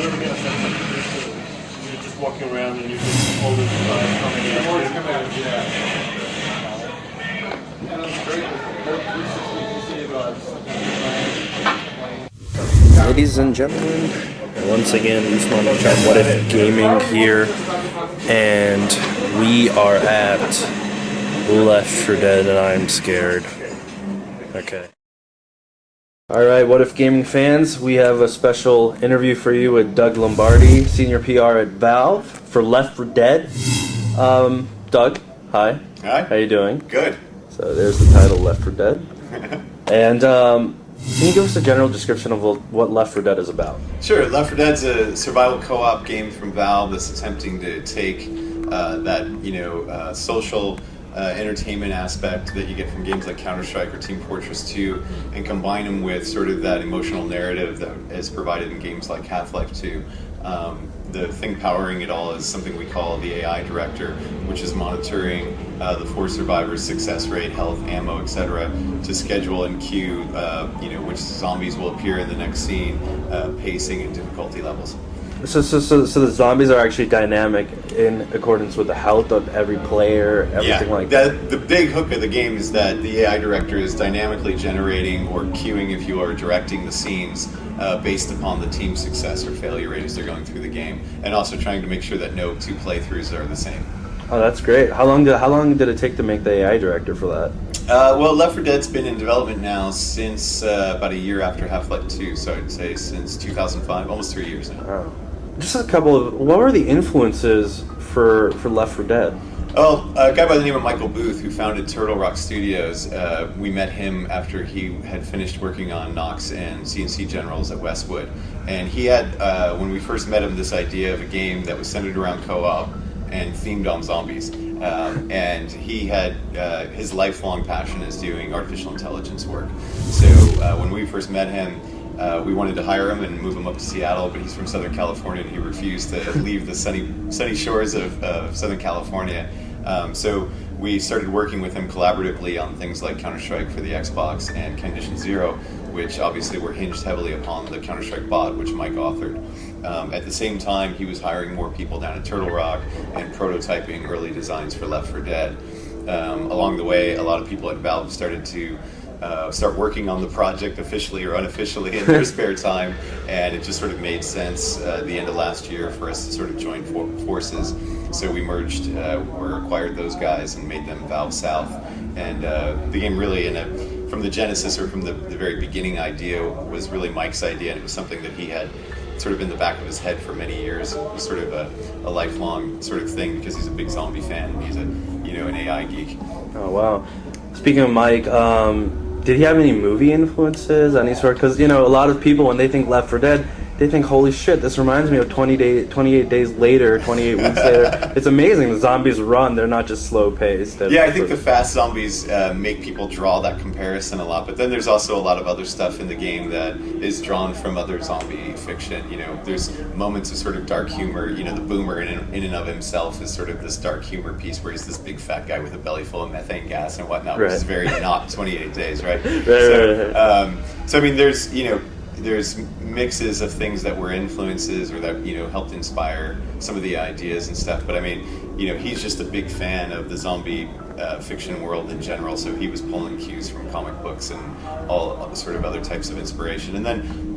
ever get a sense of this? You're just walking around and you just all the guys coming in. Always come out, yeah. And I'm great with Ladies and gentlemen, once again, Usman from WhatIfGaming here, and we are at Left 4 Dead, and I'm scared. Okay. Alright, WhatIfGaming fans, we have a special interview for you with Doug Lombardi, Senior PR at Valve, for Left 4 Dead. Doug, hi. Hi. How you doing? Good. So there's the title, Left 4 Dead. And can you give us a general description of what Left 4 Dead is about? Sure. Left 4 Dead's a survival co-op game from Valve that's attempting to take that social entertainment aspect that you get from games like Counter-Strike or Team Fortress 2 and combine them with sort of that emotional narrative that is provided in games like Half-Life 2. The thing powering it all is something we call the AI director, which is monitoring the 4 survivors' success rate, health, ammo, etc., to schedule and queue, which zombies will appear in the next scene, pacing and difficulty levels. So the zombies are actually dynamic in accordance with the health of every player, everything like that. The big hook of the game is that the AI director is dynamically generating or queuing, if you are, directing the scenes based upon the team's success or failure rate as they're going through the game, and also trying to make sure that no 2 playthroughs are the same. Oh, that's great. How long did it take to make the AI director for that? Well, Left 4 Dead's been in development now since about a year after Half-Life 2, so I'd say since 2005, almost 3 years now. Oh. Just a couple of, what were the influences for Left 4 Dead? Well, a guy by the name of Michael Booth, who founded Turtle Rock Studios, we met him after he had finished working on Nox and CNC Generals at Westwood. And he had, when we first met him, this idea of a game that was centered around co-op and themed on zombies. And he had, his lifelong passion is doing artificial intelligence work. So when we first met him, we wanted to hire him and move him up to Seattle, but he's from Southern California and he refused to leave the sunny shores of Southern California. So we started working with him collaboratively on things like Counter-Strike for the Xbox and Condition Zero, which obviously were hinged heavily upon the Counter-Strike bot, which Mike authored. At the same time, he was hiring more people down at Turtle Rock and prototyping early designs for Left 4 Dead. Along the way, a lot of people at Valve started to start working on the project officially or unofficially in their spare time, and it just sort of made sense at the end of last year for us to sort of join forces. So we merged or acquired those guys and made them Valve South, and the game really, from the genesis or from the very beginning idea, was really Mike's idea, and it was something that he had sort of in the back of his head for many years. It was sort of a lifelong sort of thing because he's a big zombie fan and he's an AI geek. Oh wow! Speaking of Mike, did he have any movie influences, any sort? Because a lot of people, when they think Left 4 Dead, they think, holy shit, this reminds me of 28 days later, 28 weeks later. It's amazing. The zombies run. They're not just slow paced. Yeah, I think the fast zombies make people draw that comparison a lot. But then there's also a lot of other stuff in the game that is drawn from other zombie fiction. There's moments of sort of dark humor. The boomer in and of himself is sort of this dark humor piece where he's this big fat guy with a belly full of methane gas and whatnot, which is very not 28 days, right? So I mean, there's mixes of things that were influences or that helped inspire some of the ideas and stuff, but I mean he's just a big fan of the zombie fiction world in general, so he was pulling cues from comic books and all sort of other types of inspiration. And then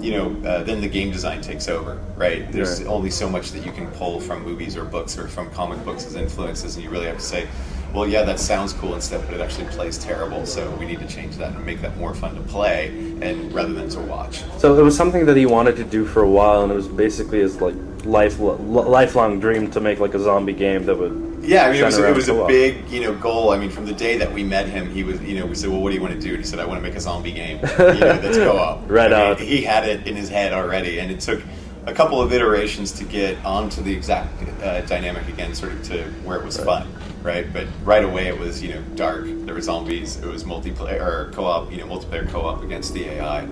then the game design takes over, right? There's only so much that you can pull from movies or books or from comic books as influences, and you really have to say, well, yeah, that sounds cool and stuff, but it actually plays terrible, so we need to change that and make that more fun to play and rather than to watch. So it was something that he wanted to do for a while, and it was basically his lifelong dream to make like a zombie game that would. Yeah, I mean, it was a big goal. I mean, from the day that we met him, he was we said, well, what do you want to do? And he said, I want to make a zombie game that's co-op. Right on. He had it in his head already, and it took a couple of iterations to get onto the exact dynamic again, sort of to where it was fun, right? But right away it was dark. There were zombies. It was multiplayer or co-op, multiplayer co-op against the AI.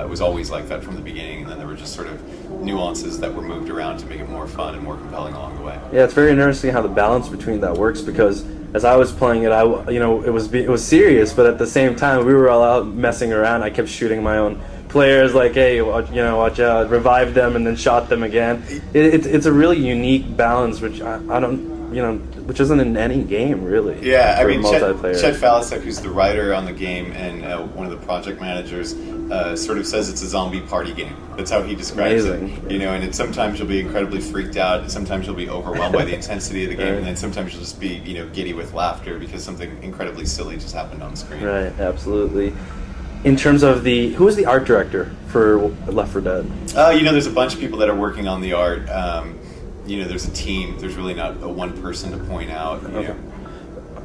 It was always like that from the beginning, and then there were just sort of nuances that were moved around to make it more fun and more compelling along the way. Yeah, it's very interesting how the balance between that works, because as I was playing it, it was serious, but at the same time we were all out messing around. I kept shooting my own players like, hey, watch out, revive them and then shot them again. It's a really unique balance, which I don't, which isn't in any game really. Yeah, I mean, multiplayer. Chet Falasek, who's the writer on the game and one of the project managers, sort of says it's a zombie party game. That's how he describes it. And sometimes you'll be incredibly freaked out, and sometimes you'll be overwhelmed by the intensity of the game, and then sometimes you'll just be, giddy with laughter because something incredibly silly just happened on the screen. Right, absolutely. In terms of who is the art director for Left 4 Dead? There's a bunch of people that are working on the art. There's a team. There's really not one person to point out. Okay.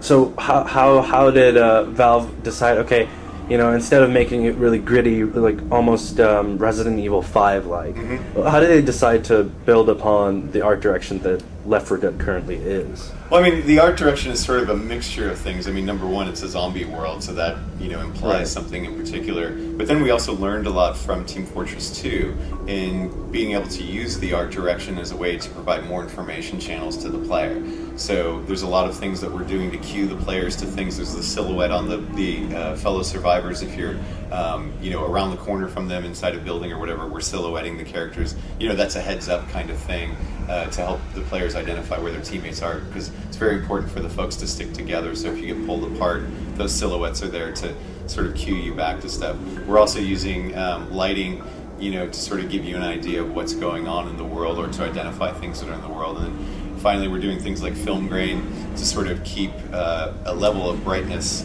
So how did Valve decide? Okay, instead of making it really gritty, like almost Resident Evil 5 like, how did they decide to build upon the art direction that Left 4 Dead currently is? Well, I mean, the art direction is sort of a mixture of things. I mean, number one, it's a zombie world, so that implies something in particular. But then we also learned a lot from Team Fortress 2 in being able to use the art direction as a way to provide more information channels to the player. So there's a lot of things that we're doing to cue the players to things. There's the silhouette on the fellow survivors. If you're around the corner from them inside a building or whatever, we're silhouetting the characters. That's a heads up kind of thing to help the players identify where their teammates are, because it's very important for the folks to stick together. So if you get pulled apart, those silhouettes are there to sort of cue you back to stuff. We're also using lighting, to sort of give you an idea of what's going on in the world or to identify things that are in the world. And then finally, we're doing things like film grain to sort of keep a level of brightness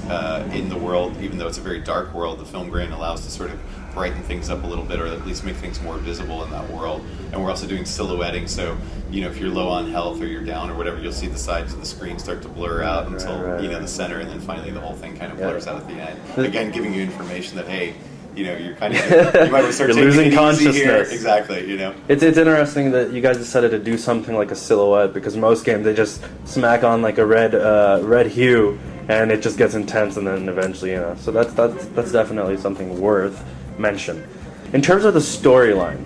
in the world. Even though it's a very dark world, the film grain allows to sort of brighten things up a little bit, or at least make things more visible in that world. And we're also doing silhouetting, so if you're low on health or you're down or whatever, you'll see the sides of the screen start to blur out until the center, and then finally the whole thing kind of blurs out at the end. Again, giving you information that, hey, you're kind of, you might start taking losing it consciousness. easy here. Exactly, It's interesting that you guys decided to do something like a silhouette, because most games they just smack on like a red hue and it just gets intense, and then eventually, So that's definitely something worth mention. In terms of the storyline,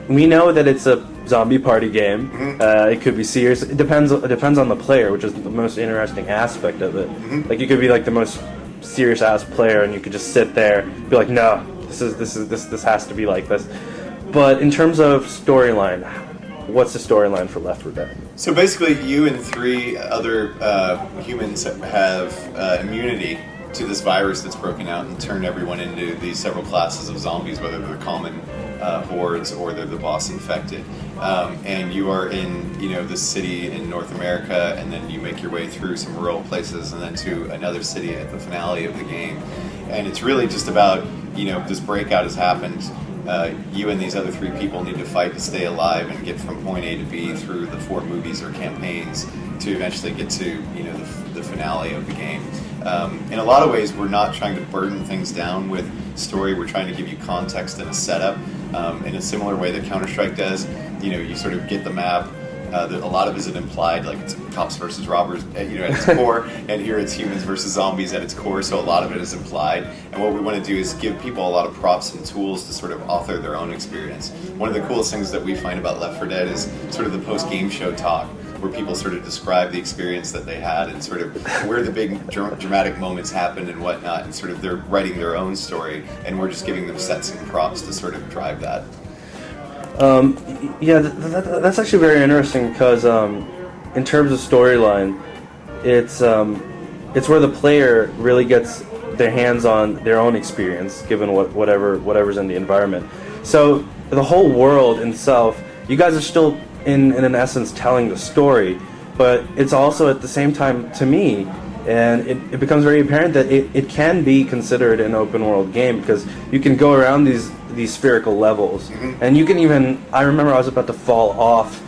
we know that it's a zombie party game. It could be serious. It depends on the player, which is the most interesting aspect of it. Like, you could be like the most serious ass player, and you could just sit there, be like, no, this has to be like this. But in terms of storyline, what's the storyline for Left 4 Dead? So basically, you and 3 other humans have immunity to this virus that's broken out and turned everyone into these several classes of zombies, whether they're common hordes or they're the boss infected. And you are in, this city in North America, and then you make your way through some rural places and then to another city at the finale of the game. And it's really just about, this breakout has happened. You and these other 3 people need to fight to stay alive and get from point A to B through the 4 movies or campaigns to eventually get to, the finale of the game. In a lot of ways, we're not trying to burden things down with story. We're trying to give you context and a setup in a similar way that Counter-Strike does. You sort of get the map. A lot of it is implied, like it's cops versus robbers, at its core, and here it's humans versus zombies at its core, so a lot of it is implied. And what we want to do is give people a lot of props and tools to sort of author their own experience. One of the coolest things that we find about Left 4 Dead is sort of the post-game show talk, where people sort of describe the experience that they had and sort of where the big dramatic moments happened and whatnot, and sort of they're writing their own story, and we're just giving them sets and props to sort of drive that. That's actually very interesting, because in terms of storyline, it's where the player really gets their hands on their own experience, given whatever's in the environment. So the whole world itself, you guys are still in essence telling the story, but it's also at the same time, to me, and it becomes very apparent that it can be considered an open world game, because you can go around these spherical levels, and you can even, I remember I was about to fall off,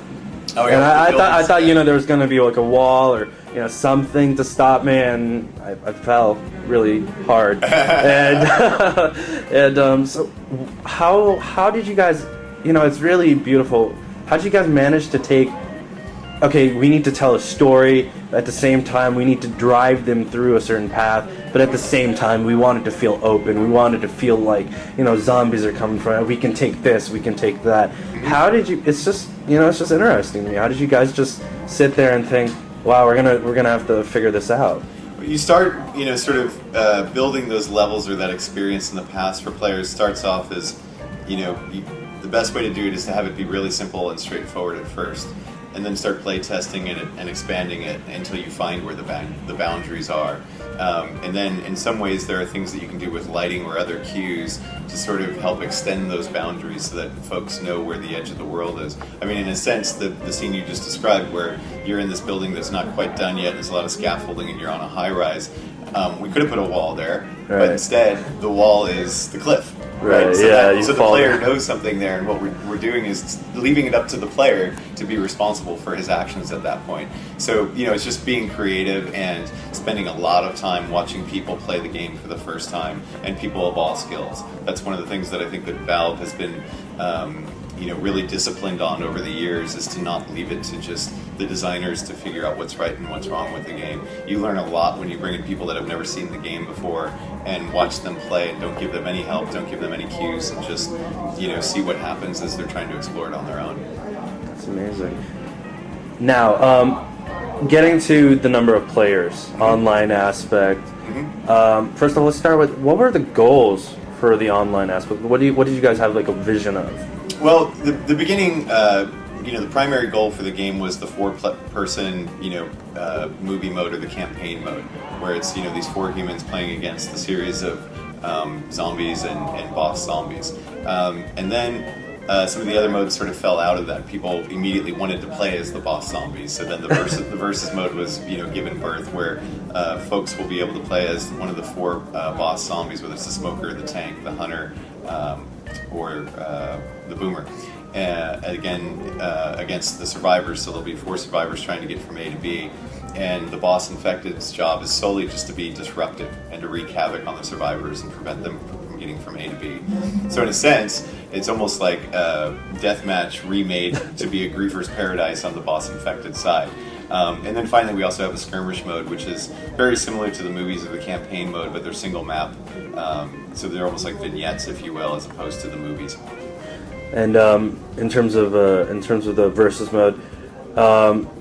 and I thought there was going to be like a wall or something to stop me, and I fell really hard. and so how did you guys, it's really beautiful. How did you guys manage to take, okay, we need to tell a story, at the same time we need to drive them through a certain path, but at the same time we wanted to feel open, we wanted to feel like, zombies are coming from, we can take this, we can take that. How did you, it's just interesting to me, how did you guys just sit there and think, wow, we're gonna have to figure this out? You start, sort of building those levels or that experience in the past for players starts off as, the best way to do it is to have it be really simple and straightforward at first, and then start play testing it and expanding it until you find where the boundaries are. And then in some ways there are things that you can do with lighting or other cues to sort of help extend those boundaries so that folks know where the edge of the world is. I mean, in a sense, the scene you just described where you're in this building that's not quite done yet, there's a lot of scaffolding and you're on a high rise, we could have put a wall there, but instead the wall is the cliff. Right. So the player knows something there, and what we're doing is leaving it up to the player to be responsible for his actions at that point. So, it's just being creative and spending a lot of time watching people play the game for the first time, and people of all skills. That's one of the things that I think that Valve has been really disciplined on over the years, is to not leave it to just the designers to figure out what's right and what's wrong with the game. You learn a lot when you bring in people that have never seen the game before and watch them play, and don't give them any help, don't give them any cues, and just see what happens as they're trying to explore it on their own. That's amazing. Now, getting to the number of players, online aspect. First of all, let's start with, what were the goals for the online aspect? What did you guys have like a vision of? Well, the beginning, the primary goal for the game was the four-person, movie mode or the campaign mode, where it's, these four humans playing against the series of zombies and boss zombies. And then some of the other modes sort of fell out of that. People immediately wanted to play as the boss zombies. So then the versus mode was, given birth, where folks will be able to play as one of the four boss zombies, whether it's the smoker, the tank, the hunter, or the boomer. Against the survivors, so there'll be four survivors trying to get from A to B, and the boss infected's job is solely just to be disruptive and to wreak havoc on the survivors and prevent them from getting from A to B. So in a sense, it's almost like a deathmatch remade to be a griefer's paradise on the boss infected side. And then finally we also have a skirmish mode, which is very similar to the movies of the campaign mode, but they're single map, so they're almost like vignettes, if you will, as opposed to the movies. And in terms of the versus mode,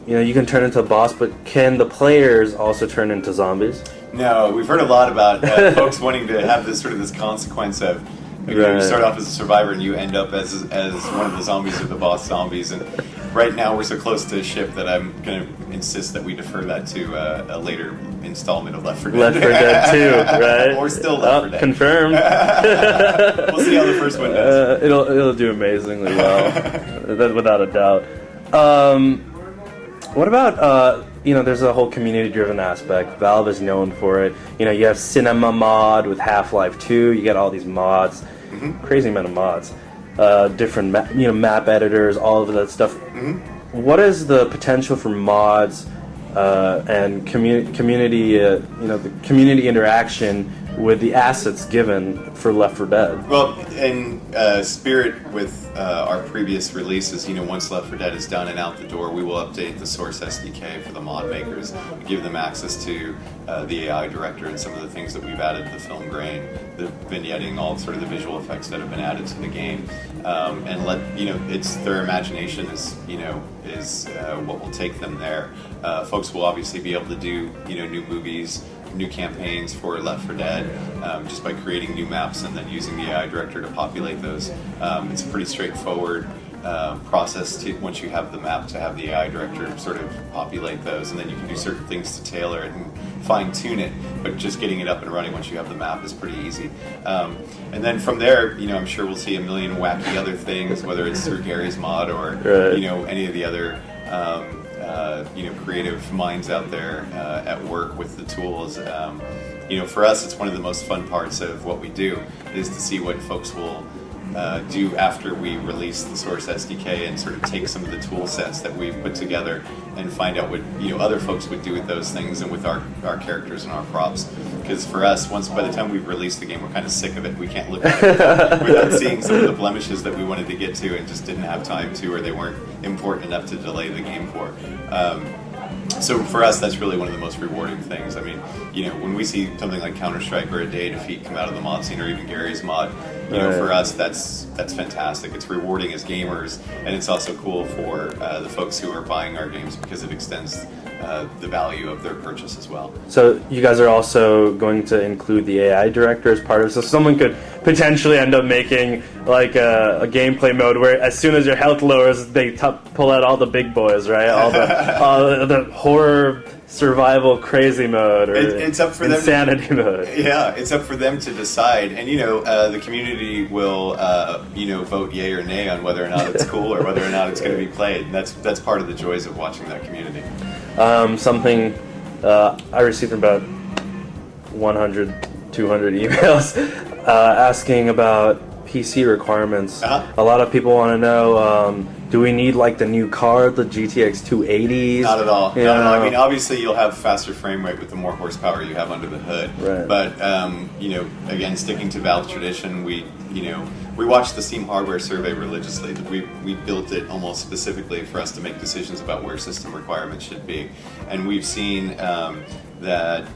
you can turn into a boss, but can the players also turn into zombies? No, we've heard a lot about folks wanting to have this consequence of you start off as a survivor and you end up as one of the zombies or the boss zombies. And right now we're so close to a ship that I'm going to insist that we defer that to a later installment of Left 4 Dead. Left 4 Dead 2, right? Or still Left 4 Dead. Confirmed. We'll see how the first one does. It'll do amazingly well, without a doubt. What about there's a whole community-driven aspect. Valve is known for it. You have Cinema Mod with Half-Life 2. You get all these mods, crazy amount of mods, different map editors, all of that stuff. What is the potential for mods and community, the community interaction with the assets given for Left 4 Dead? Well, in spirit with our previous releases, once Left 4 Dead is done and out the door, we will update the source SDK for the mod makers, give them access to the AI director and some of the things that we've added to the film grain, the vignetting, all sort of the visual effects that have been added to the game, and let it's their imagination is what will take them there. Folks will obviously be able to do new movies, new campaigns for Left 4 Dead, just by creating new maps and then using the AI director to populate those. It's a pretty straightforward process once you have the map to have the AI director sort of populate those, and then you can do certain things to tailor it and fine-tune it, but just getting it up and running once you have the map is pretty easy. And then from there, I'm sure we'll see a million wacky other things, whether it's through Gary's mod or any of the other creative minds out there at work with the tools. For us, it's one of the most fun parts of what we do is to see what folks will do after we release the Source SDK and sort of take some of the tool sets that we've put together and find out what other folks would do with those things and with our characters and our props. Because for us, by the time we've released the game, we're kind of sick of it. We can't look at it without seeing some of the blemishes that we wanted to get to and just didn't have time to, or they weren't important enough to delay the game for. So for us, that's really one of the most rewarding things. I mean, when we see something like Counter-Strike or A Day Defeat come out of the mod scene, or even Gary's mod, for us, that's fantastic. It's rewarding as gamers, and it's also cool for the folks who are buying our games because it extends the value of their purchase as well. So you guys are also going to include the AI director as part of it, so someone could potentially end up making like a gameplay mode where as soon as your health lowers, they pull out all the big boys, right? All the horror survival crazy mode or it's up for insanity mode. Yeah, it's up for them to decide, and the community will vote yay or nay on whether or not it's cool or whether or not it's going to be played. And that's part of the joys of watching that community. Something I received about 100, 200 emails asking about PC requirements. A lot of people want to know, do we need like the new card, the GTX 280s? Not at all. Not at all. I mean, obviously you'll have faster frame rate with the more horsepower you have under the hood. Right. But again, sticking to Valve's tradition, we watch the Steam hardware survey religiously. We built it almost specifically for us to make decisions about where system requirements should be, and we've seen that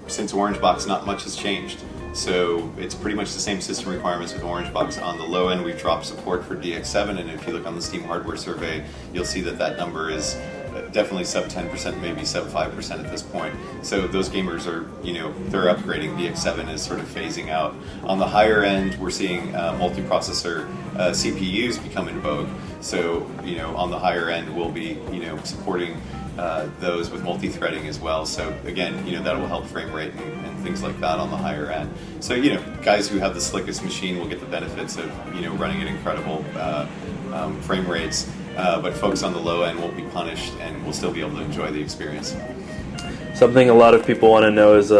since Orange Box, not much has changed. So it's pretty much the same system requirements with Orange Box. On the low end, we've dropped support for DX7, and if you look on the Steam hardware survey, you'll see that number is definitely sub 10%, maybe sub 5% at this point. So those gamers are, they're upgrading. DX7 is sort of phasing out. On the higher end, we're seeing multiprocessor CPUs become in vogue. So, on the higher end, we'll be, supporting those with multi-threading as well. So again, that will help frame rate and things like that on the higher end. So guys who have the slickest machine will get the benefits of running at incredible frame rates, but folks on the low end won't be punished and will still be able to enjoy the experience. Something a lot of people want to know is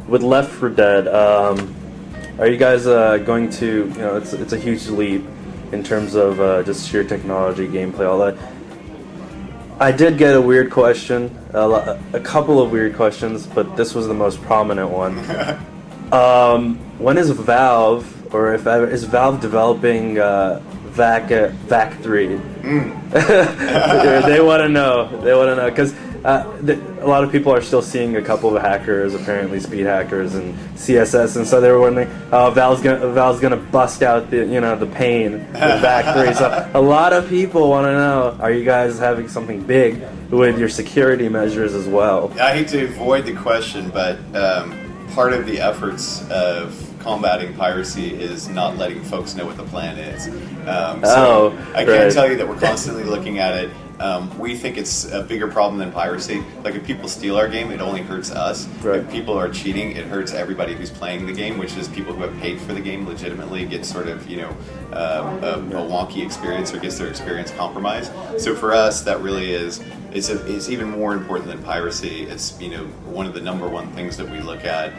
with Left 4 Dead, are you guys going to, it's a huge leap in terms of just sheer technology, gameplay, all that. I did get a weird question, a couple of weird questions, but this was the most prominent one. When is Valve, or is Valve developing VAC 3? They want to know, because a lot of people are still seeing a couple of hackers, apparently speed hackers and CSS, and so they were wondering, Valve's gonna bust out the pain with VAC 3. So a lot of people want to know, are you guys having something big with your security measures as well? I hate to avoid the question, but part of the efforts of combating piracy is not letting folks know what the plan is. I can tell you that we're constantly looking at it. We think it's a bigger problem than piracy. Like, if people steal our game, it only hurts us. Right. If people are cheating, it hurts everybody who's playing the game, which is people who have paid for the game legitimately get sort of, a wonky experience or gets their experience compromised. So for us, that really is, it's even more important than piracy. It's, one of the number one things that we look at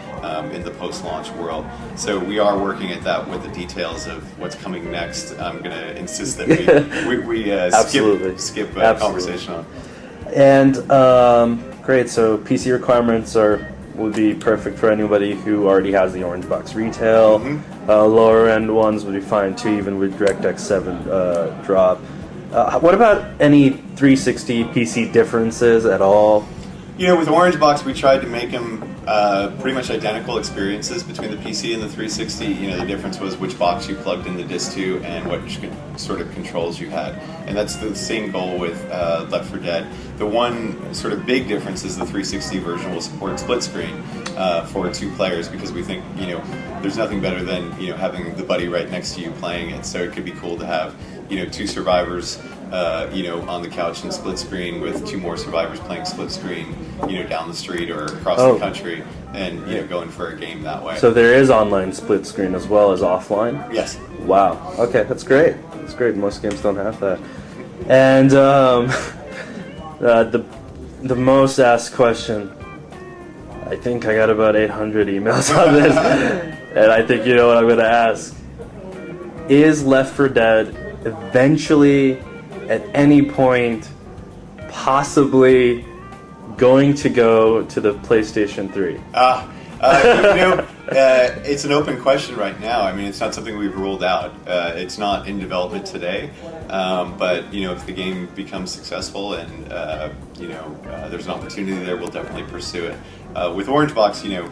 in the post-launch world. So we are working at that with the details of what's coming next. I'm going to insist that we skip conversation on. And great, so PC requirements would be perfect for anybody who already has the Orange Box retail. Lower end ones would be fine too, even with DirectX 7 drop. What about any 360 PC differences at all? With Orange Box, we tried to make them pretty much identical experiences between the PC and the 360. The difference was which box you plugged in the disc to and what sort of controls you had. And that's the same goal with Left 4 Dead. The one sort of big difference is the 360 version will support split screen for 2 players, because we think, there's nothing better than, having the buddy right next to you playing it. So it could be cool to have, 2 survivors on the couch in split screen with 2 more survivors playing split screen, down the street or across the country, and going for a game that way. So there is online split screen as well as offline? Yes. Wow. Okay, that's great. That's great. Most games don't have that. And the most asked question, I think I got about 800 emails on this, and I think you know what I'm going to ask. Is Left 4 Dead eventually, at any point, possibly going to go to the PlayStation 3? It's an open question right now. I mean, it's not something we've ruled out. It's not in development today, but you know, if the game becomes successful and you know, there's an opportunity there, we'll definitely pursue it. With Orange Box, you know,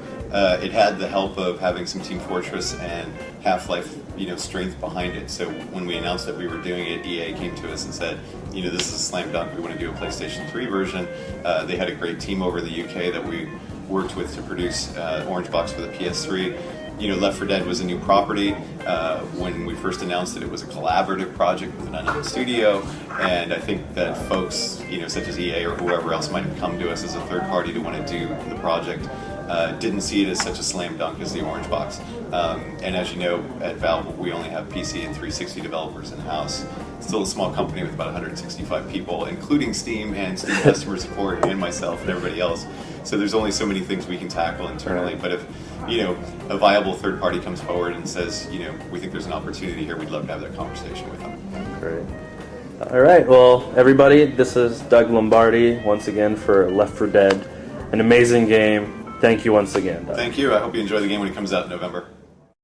it had the help of having some Team Fortress and Half-Life, you know, strength behind it. So when we announced that we were doing it, EA came to us and said, you know, this is a slam dunk. We want to do a PlayStation 3 version. They had a great team over in the UK that we worked with to produce Orange Box for the PS3. You know, Left 4 Dead was a new property. When we first announced it was a collaborative project with an unknown studio, and I think that folks, you know, such as EA or whoever else might have come to us as a third party to want to do the project, didn't see it as such a slam dunk as the Orange Box. And as you know, at Valve, we only have PC and 360 developers in-house. Still a small company with about 165 people, including Steam and Steam customer support and myself and everybody else. So there's only so many things we can tackle internally. But if, you know, a viable third party comes forward and says, you know, we think there's an opportunity here, we'd love to have that conversation with them. Great. All right, well, everybody, this is Doug Lombardi once again for Left 4 Dead. An amazing game. Thank you once again, Doug. Thank you. I hope you enjoy the game when it comes out in November.